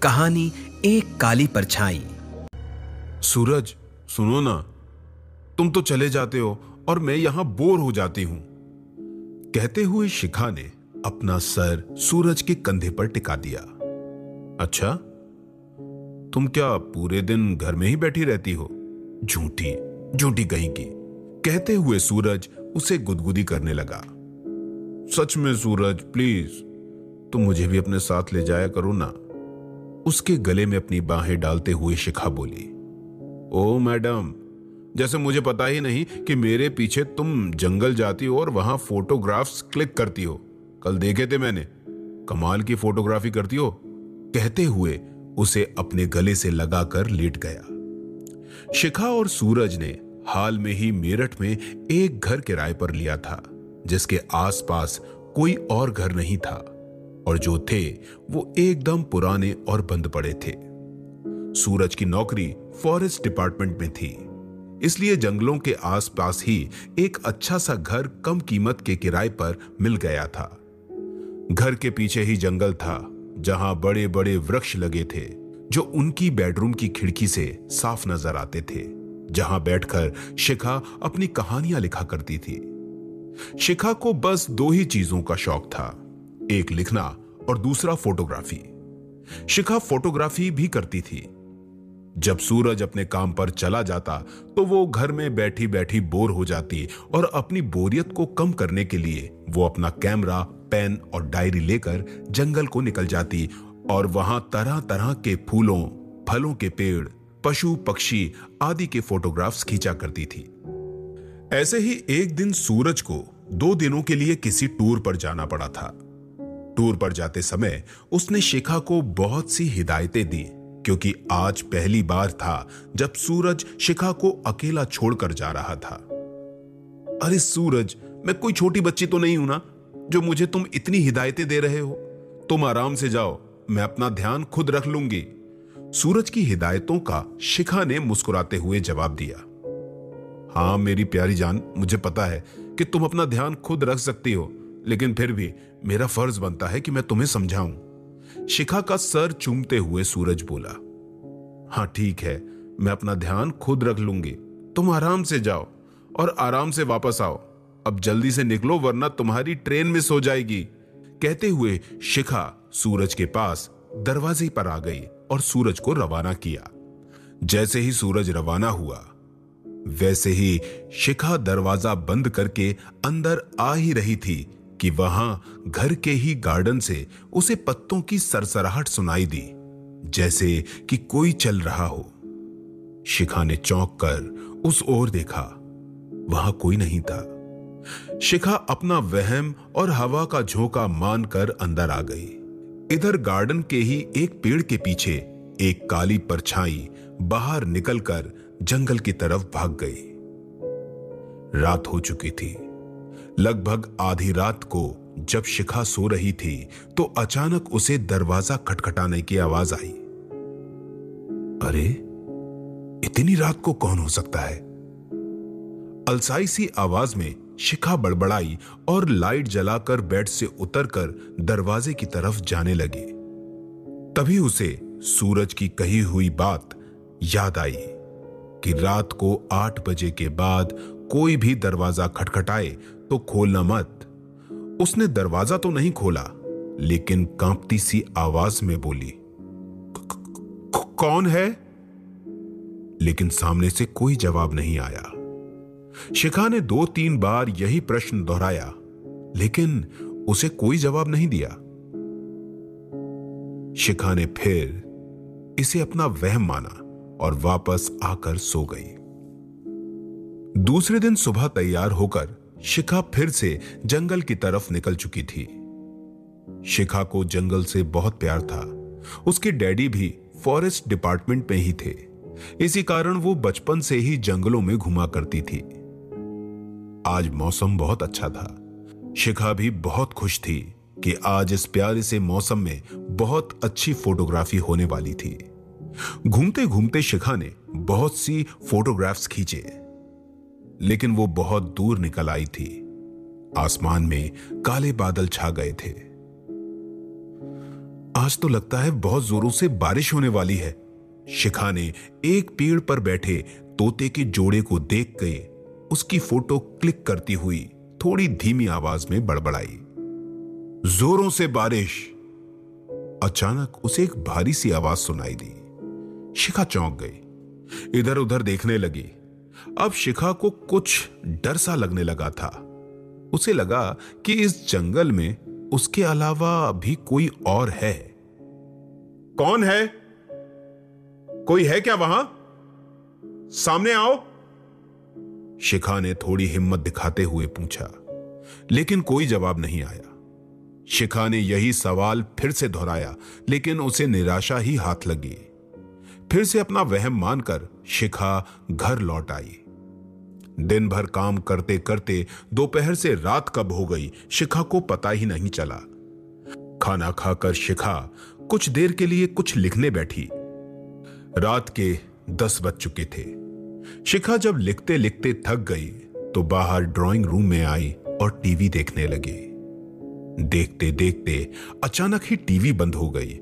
कहानी एक काली परछाई। सूरज, सुनो ना, तुम तो चले जाते हो और मैं यहां बोर हो जाती हूं। कहते हुए शिखा ने अपना सर सूरज के कंधे पर टिका दिया। अच्छा, तुम क्या पूरे दिन घर में ही बैठी रहती हो? झूठी झूठी कहीं की। कहते हुए सूरज उसे गुदगुदी करने लगा। सच में सूरज, प्लीज तुम मुझे भी अपने साथ ले जाया करो ना। उसके गले में अपनी बाहें डालते हुए शिखा बोली। ओ मैडम, जैसे मुझे पता ही नहीं कि मेरे पीछे तुम जंगल जाती हो और वहां फोटोग्राफ्स क्लिक करती हो। कल देखे थे मैंने, कमाल की फोटोग्राफी करती हो। कहते हुए उसे अपने गले से लगाकर लेट गया। शिखा और सूरज ने हाल में ही मेरठ में एक घर किराए पर लिया था, जिसके आसपास कोई और घर नहीं था और जो थे वो एकदम पुराने और बंद पड़े थे। सूरज की नौकरी फॉरेस्ट डिपार्टमेंट में थी, इसलिए जंगलों के आसपास ही एक अच्छा सा घर कम कीमत के किराए पर मिल गया था। घर के पीछे ही जंगल था, जहां बड़े बड़े वृक्ष लगे थे जो उनकी बेडरूम की खिड़की से साफ नजर आते थे, जहां बैठकर शिखा अपनी कहानियां लिखा करती थी। शिखा को बस दो ही चीजों का शौक था, एक लिखना और दूसरा फोटोग्राफी। शिखा फोटोग्राफी भी करती थी। जब सूरज अपने काम पर चला जाता तो वो घर में बैठी बैठी बोर हो जाती और अपनी बोरियत को कम करने के लिए वो अपना कैमरा, पेन और डायरी लेकर जंगल को निकल जाती और वहां तरह तरह के फूलों, फलों के पेड़, पशु पक्षी आदि के फोटोग्राफ्स खींचा करती थी। ऐसे ही एक दिन सूरज को 2 दिनों के लिए किसी टूर पर जाना पड़ा था। टूर पर जाते समय उसने शिखा को बहुत सी हिदायतें दी, क्योंकि आज पहली बार था जब सूरज शिखा को अकेला छोड़कर जा रहा था। अरे सूरज, मैं कोई छोटी बच्ची तो नहीं हूं ना, जो मुझे तुम इतनी हिदायतें दे रहे हो। तुम आराम से जाओ, मैं अपना ध्यान खुद रख लूंगी। सूरज की हिदायतों का शिखा ने मुस्कुराते हुए जवाब दिया। हाँ मेरी प्यारी जान, मुझे पता है कि तुम अपना ध्यान खुद रख सकती हो, लेकिन फिर भी मेरा फर्ज बनता है कि मैं तुम्हें समझाऊं। शिखा का सर चूमते हुए सूरज बोला। हाँ ठीक है, मैं अपना ध्यान खुद रख लूंगी। तुम आराम से जाओ और आराम से वापस आओ। अब जल्दी से निकलो वरना तुम्हारी ट्रेन मिस हो जाएगी। कहते हुए शिखा सूरज के पास दरवाजे पर आ गई और सूरज को रवाना किया। जैसे ही सूरज रवाना हुआ, वैसे ही शिखा दरवाजा बंद करके अंदर आ ही रही थी कि वहां घर के ही गार्डन से उसे पत्तों की सरसराहट सुनाई दी, जैसे कि कोई चल रहा हो। शिखा ने चौंक कर उस ओर देखा, वहां कोई नहीं था। शिखा अपना वहम और हवा का झोंका मानकर अंदर आ गई। इधर गार्डन के ही एक पेड़ के पीछे एक काली परछाई बाहर निकलकर जंगल की तरफ भाग गई। रात हो चुकी थी। लगभग आधी रात को जब शिखा सो रही थी तो अचानक उसे दरवाजा खटखटाने की आवाज आई। अरे, इतनी रात को कौन हो सकता है? अलसाई सी आवाज में शिखा बड़बड़ाई और लाइट जलाकर बेड से उतरकर दरवाजे की तरफ जाने लगी। तभी उसे सूरज की कही हुई बात याद आई कि रात को 8 बजे के बाद कोई भी दरवाजा खटखटाए तो खोलना मत। उसने दरवाजा तो नहीं खोला, लेकिन कांपती सी आवाज में बोली, कौन है? लेकिन सामने से कोई जवाब नहीं आया। शिखा ने 2-3 बार यही प्रश्न दोहराया, लेकिन उसे कोई जवाब नहीं दिया। शिखा ने फिर इसे अपना वहम माना और वापस आकर सो गई। दूसरे दिन सुबह तैयार होकर शिखा फिर से जंगल की तरफ निकल चुकी थी। शिखा को जंगल से बहुत प्यार था। उसके डैडी भी फॉरेस्ट डिपार्टमेंट में ही थे, इसी कारण वो बचपन से ही जंगलों में घुमा करती थी। आज मौसम बहुत अच्छा था। शिखा भी बहुत खुश थी कि आज इस प्यारे से मौसम में बहुत अच्छी फोटोग्राफी होने वाली थी। घूमते घूमते शिखा ने बहुत सी फोटोग्राफ्स खींचे, लेकिन वो बहुत दूर निकल आई थी। आसमान में काले बादल छा गए थे। आज तो लगता है बहुत जोरों से बारिश होने वाली है। शिखा ने एक पेड़ पर बैठे तोते के जोड़े को देख के उसकी फोटो क्लिक करती हुई थोड़ी धीमी आवाज में बड़बड़ाई, जोरों से बारिश। अचानक उसे एक भारी सी आवाज सुनाई दी। शिखा चौंक गई, इधर उधर देखने लगी। अब शिखा को कुछ डर सा लगने लगा था। उसे लगा कि इस जंगल में उसके अलावा भी कोई और है। कौन है? कोई है क्या वहां? सामने आओ। शिखा ने थोड़ी हिम्मत दिखाते हुए पूछा, लेकिन कोई जवाब नहीं आया। शिखा ने यही सवाल फिर से दोहराया, लेकिन उसे निराशा ही हाथ लगी। फिर से अपना वहम मानकर शिखा घर लौट आई। दिन भर काम करते करते दोपहर से रात कब हो गई शिखा को पता ही नहीं चला। खाना खाकर शिखा कुछ देर के लिए कुछ लिखने बैठी। रात के 10 बज चुके थे। शिखा जब लिखते लिखते थक गई तो बाहर ड्राइंग रूम में आई और टीवी देखने लगी। देखते देखते अचानक ही टीवी बंद हो गई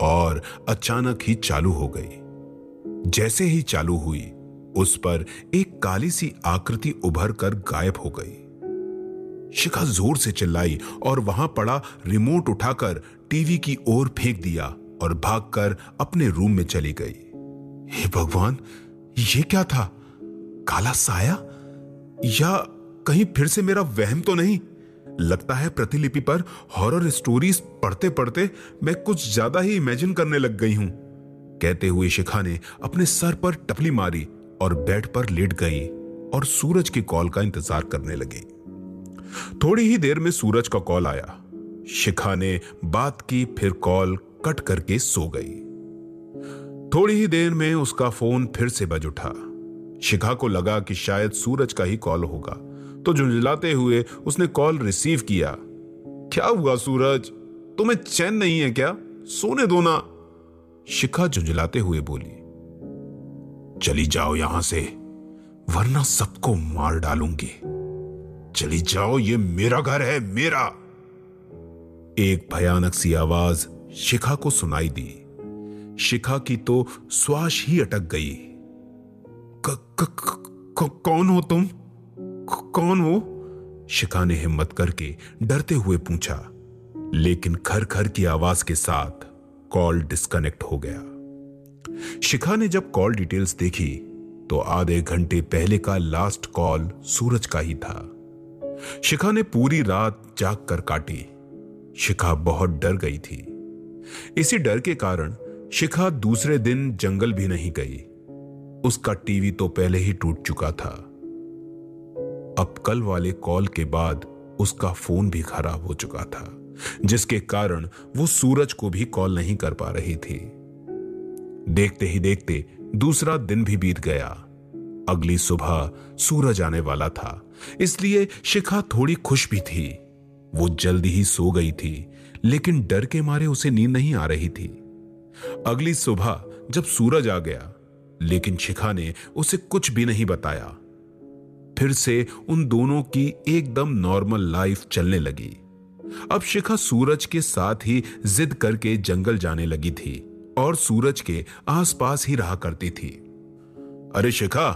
और अचानक ही चालू हो गई। जैसे ही चालू हुई, उस पर एक काली सी आकृति उभर कर गायब हो गई। शिखा जोर से चिल्लाई और वहां पड़ा रिमोट उठाकर टीवी की ओर फेंक दिया और भागकर अपने रूम में चली गई। हे भगवान, ये क्या था? काला साया? या कहीं फिर से मेरा वहम तो नहीं? लगता है प्रतिलिपि पर हॉरर स्टोरीज पढ़ते पढ़ते मैं कुछ ज्यादा ही इमेजिन करने लग गई हूं। कहते हुए शिखा ने अपने सर पर टपली मारी और बेड पर लेट गई और सूरज की कॉल का इंतजार करने लगी। थोड़ी ही देर में सूरज का कॉल आया। शिखा ने बात की, फिर कॉल कट करके सो गई। थोड़ी ही देर में उसका फोन फिर से बज उठा। शिखा को लगा कि शायद सूरज का ही कॉल होगा, तो झुंझलाते हुए उसने कॉल रिसीव किया। क्या हुआ सूरज, तुम्हें चैन नहीं है क्या? सोने दो ना। शिखा झुंझलाते हुए बोली, चली जाओ यहां से, वरना सबको मार डालूंगी। चली जाओ, ये मेरा घर है, मेरा। एक भयानक सी आवाज शिखा को सुनाई दी। शिखा की तो श्वास ही अटक गई। कौन हो तुम? कौन हो? शिखा ने हिम्मत करके डरते हुए पूछा, लेकिन खर खर की आवाज के साथ कॉल डिस्कनेक्ट हो गया। शिखा ने जब कॉल डिटेल्स देखी तो आधे घंटे पहले का लास्ट कॉल सूरज का ही था। शिखा ने पूरी रात जाग कर काटी। शिखा बहुत डर गई थी। इसी डर के कारण शिखा दूसरे दिन जंगल भी नहीं गई। उसका टीवी तो पहले ही टूट चुका था। अब कल वाले कॉल के बाद उसका फोन भी खराब हो चुका था, जिसके कारण वो सूरज को भी कॉल नहीं कर पा रही थी। देखते ही देखते दूसरा दिन भी बीत गया। अगली सुबह सूरज आने वाला था, इसलिए शिखा थोड़ी खुश भी थी। वो जल्दी ही सो गई थी, लेकिन डर के मारे उसे नींद नहीं आ रही थी। अगली सुबह जब सूरज आ गया, लेकिन शिखा ने उसे कुछ भी नहीं बताया। फिर से उन दोनों की एकदम नॉर्मल लाइफ चलने लगी। अब शिखा सूरज के साथ ही जिद करके जंगल जाने लगी थी और सूरज के आसपास ही रहा करती थी। अरे शिखा,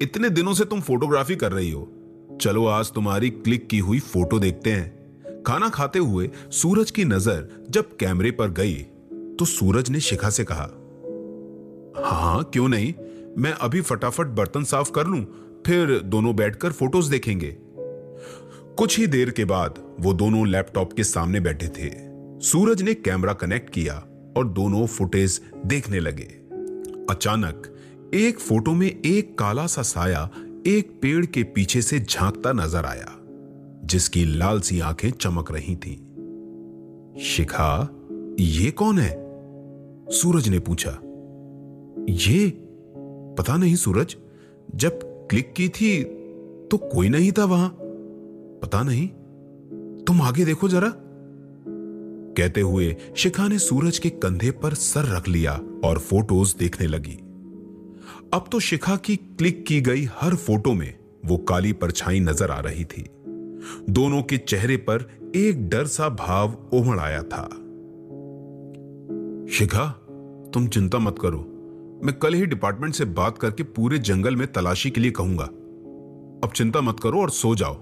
इतने दिनों से तुम फोटोग्राफी कर रही हो, चलो आज तुम्हारी क्लिक की हुई फोटो देखते हैं। खाना खाते हुए सूरज की नजर जब कैमरे पर गई तो सूरज ने शिखा से कहा, हाँ क्यों नहीं, मैं अभी फटाफट बर्तन साफ कर लूं, फिर दोनों बैठकर फोटोज देखेंगे। कुछ ही देर के बाद वो दोनों लैपटॉप के सामने बैठे थे। सूरज ने कैमरा कनेक्ट किया और दोनों फुटेज देखने लगे। अचानक एक फोटो में एक काला सा साया एक पेड़ के पीछे से झांकता नजर आया, जिसकी लाल सी आंखें चमक रही थीं। शिखा, ये कौन है? सूरज ने पूछा। ये पता नहीं सूरज, जब क्लिक की थी तो कोई नहीं था वहां, पता नहीं, तुम आगे देखो जरा। कहते हुए शिखा ने सूरज के कंधे पर सर रख लिया और फोटोज देखने लगी। अब तो शिखा की क्लिक की गई हर फोटो में वो काली परछाई नजर आ रही थी। दोनों के चेहरे पर एक डर सा भाव उमड़ आया था। शिखा, तुम चिंता मत करो, मैं कल ही डिपार्टमेंट से बात करके पूरे जंगल में तलाशी के लिए कहूंगा। अब चिंता मत करो और सो जाओ।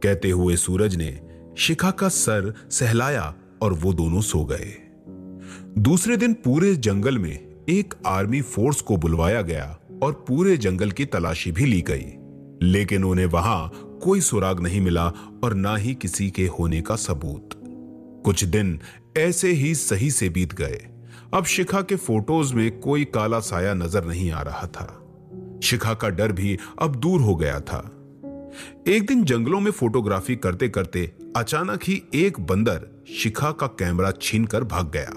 कहते हुए सूरज ने शिखा का सर सहलाया और वो दोनों सो गए। दूसरे दिन पूरे जंगल में एक आर्मी फोर्स को बुलवाया गया और पूरे जंगल की तलाशी भी ली गई, लेकिन उन्हें वहां कोई सुराग नहीं मिला और ना ही किसी के होने का सबूत। कुछ दिन ऐसे ही सही से बीत गए। अब शिखा के फोटोज में कोई काला साया नजर नहीं आ रहा था। शिखा का डर भी अब दूर हो गया था। एक दिन जंगलों में फोटोग्राफी करते करते अचानक ही एक बंदर शिखा का कैमरा छीनकर भाग गया।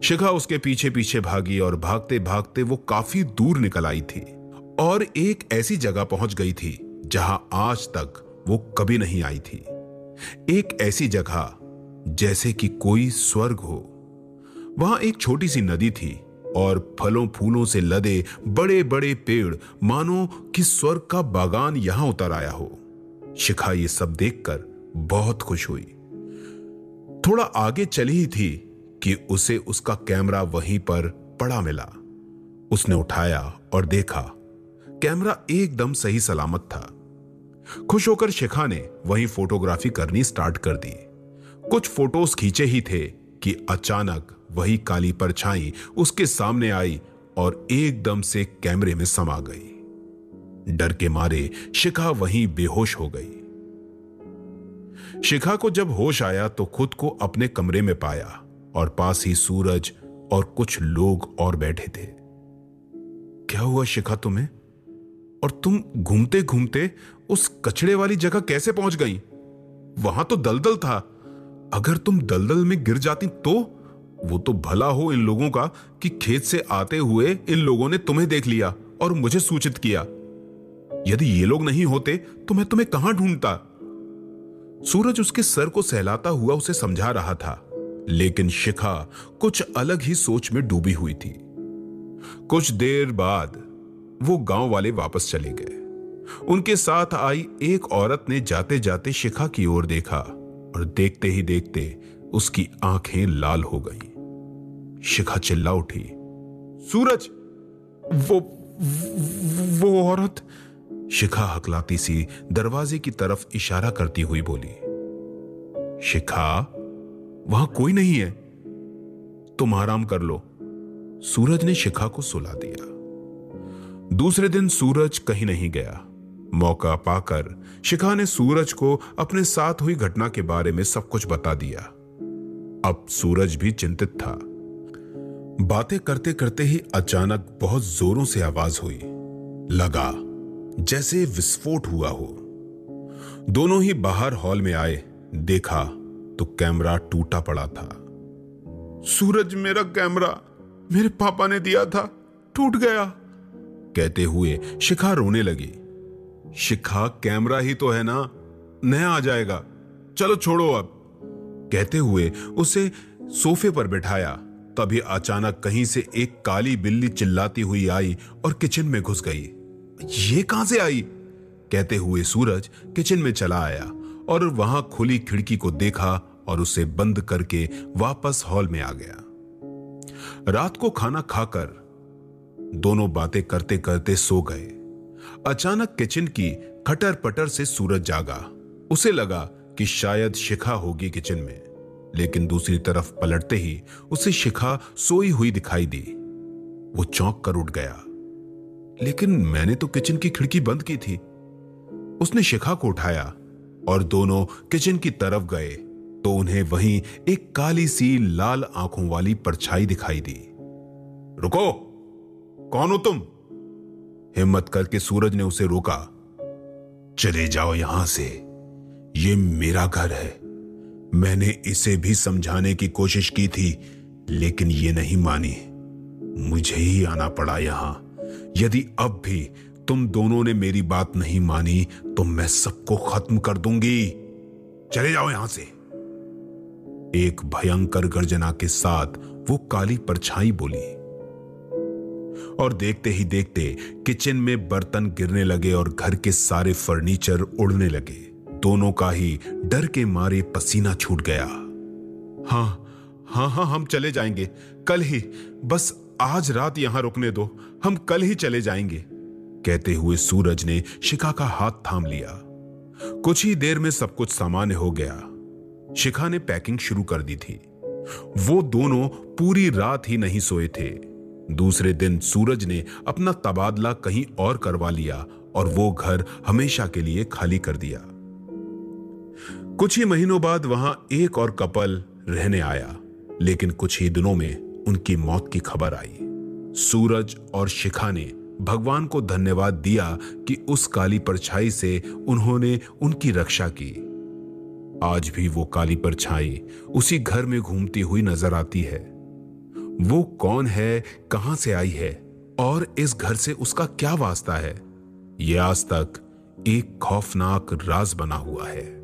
शिखा उसके पीछे पीछे भागी और भागते भागते वो काफी दूर निकल आई थी और एक ऐसी जगह पहुंच गई थी जहां आज तक वो कभी नहीं आई थी। एक ऐसी जगह जैसे कि कोई स्वर्ग हो। वहां एक छोटी सी नदी थी और फलों फूलों से लदे बड़े बड़े पेड़, मानो कि स्वर्ग का बागान यहां उतर आया हो। शिखा ये सब देखकर बहुत खुश हुई। थोड़ा आगे चली ही थी कि उसे उसका कैमरा वहीं पर पड़ा मिला। उसने उठाया और देखा, कैमरा एकदम सही सलामत था। खुश होकर शिखा ने वहीं फोटोग्राफी करनी स्टार्ट कर दी। कुछ फोटोज खींचे ही थे कि अचानक वही काली परछाई उसके सामने आई और एकदम से कैमरे में समा गई। डर के मारे शिखा वहीं बेहोश हो गई। शिखा को जब होश आया तो खुद को अपने कमरे में पाया और पास ही सूरज और कुछ लोग और बैठे थे। क्या हुआ शिखा तुम्हें? और तुम घूमते घूमते उस कचड़े वाली जगह कैसे पहुंच गई? वहां तो दलदल था। अगर तुम दलदल में गिर जाती तो? वो तो भला हो इन लोगों का कि खेत से आते हुए इन लोगों ने तुम्हें देख लिया और मुझे सूचित किया। यदि ये लोग नहीं होते तो मैं तुम्हें कहां ढूंढता? सूरज उसके सर को सहलाता हुआ उसे समझा रहा था, लेकिन शिखा कुछ अलग ही सोच में डूबी हुई थी। कुछ देर बाद वो गांव वाले वापस चले गए। उनके साथ आई एक औरत ने जाते जाते शिखा की ओर देखा और देखते ही देखते उसकी आंखें लाल हो गईं। शिखा चिल्ला उठी, सूरज, वो औरत। शिखा हकलाती सी दरवाजे की तरफ इशारा करती हुई बोली, शिखा, वहां कोई नहीं है, तुम आराम कर लो। सूरज ने शिखा को सुला दिया। दूसरे दिन सूरज कहीं नहीं गया। मौका पाकर शिखा ने सूरज को अपने साथ हुई घटना के बारे में सब कुछ बता दिया। अब सूरज भी चिंतित था। बातें करते करते ही अचानक बहुत जोरों से आवाज हुई। लगा जैसे विस्फोट हुआ हो। दोनों ही बाहर हॉल में आए। देखा तो कैमरा टूटा पड़ा था। सूरज, मेरा कैमरा मेरे पापा ने दिया था, टूट गया। कहते हुए शिखा रोने लगी। शिखा, कैमरा ही तो है ना, नया आ जाएगा, चलो छोड़ो अब। कहते हुए उसे सोफे पर बिठाया। तभी अचानक कहीं से एक काली बिल्ली चिल्लाती हुई आई और किचन में घुस गई। ये कहां से आई? कहते हुए सूरज किचन में चला आया और वहां खुली खिड़की को देखा और उसे बंद करके वापस हॉल में आ गया। रात को खाना खाकर दोनों बातें करते करते सो गए। अचानक किचन की खटर पटर से सूरज जागा। उसे लगा कि शायद शिखा होगी किचन में, लेकिन दूसरी तरफ पलटते ही उसे शिखा सोई हुई दिखाई दी। वो चौंक कर उठ गया, लेकिन मैंने तो किचन की खिड़की बंद की थी। उसने शिखा को उठाया और दोनों किचन की तरफ गए तो उन्हें वहीं एक काली सी लाल आंखों वाली परछाई दिखाई दी। रुको, कौन हो तुम? हिम्मत करके सूरज ने उसे रोका। चले जाओ यहां से, ये मेरा घर है। मैंने इसे भी समझाने की कोशिश की थी, लेकिन ये नहीं मानी। मुझे ही आना पड़ा यहां। यदि अब भी तुम दोनों ने मेरी बात नहीं मानी तो मैं सबको खत्म कर दूंगी। चले जाओ यहां से। एक भयंकर गर्जना के साथ वो काली परछाई बोली और देखते ही देखते किचन में बर्तन गिरने लगे और घर के सारे फर्नीचर उड़ने लगे। दोनों का ही डर के मारे पसीना छूट गया। हाँ हाँ हाँ, हम चले जाएंगे कल ही, बस आज रात यहां रुकने दो, हम कल ही चले जाएंगे। कहते हुए सूरज ने शिखा का हाथ थाम लिया। कुछ ही देर में सब कुछ सामान्य हो गया। शिखा ने पैकिंग शुरू कर दी थी। वो दोनों पूरी रात ही नहीं सोए थे। दूसरे दिन सूरज ने अपना तबादला कहीं और करवा लिया और वो घर हमेशा के लिए खाली कर दिया। कुछ ही महीनों बाद वहां एक और कपल रहने आया, लेकिन कुछ ही दिनों में उनकी मौत की खबर आई। सूरज और शिखा ने भगवान को धन्यवाद दिया कि उस काली परछाई से उन्होंने उनकी रक्षा की। आज भी वो काली परछाई उसी घर में घूमती हुई नजर आती है। वो कौन है, कहां से आई है और इस घर से उसका क्या वास्ता है, ये आज तक एक खौफनाक राज बना हुआ है।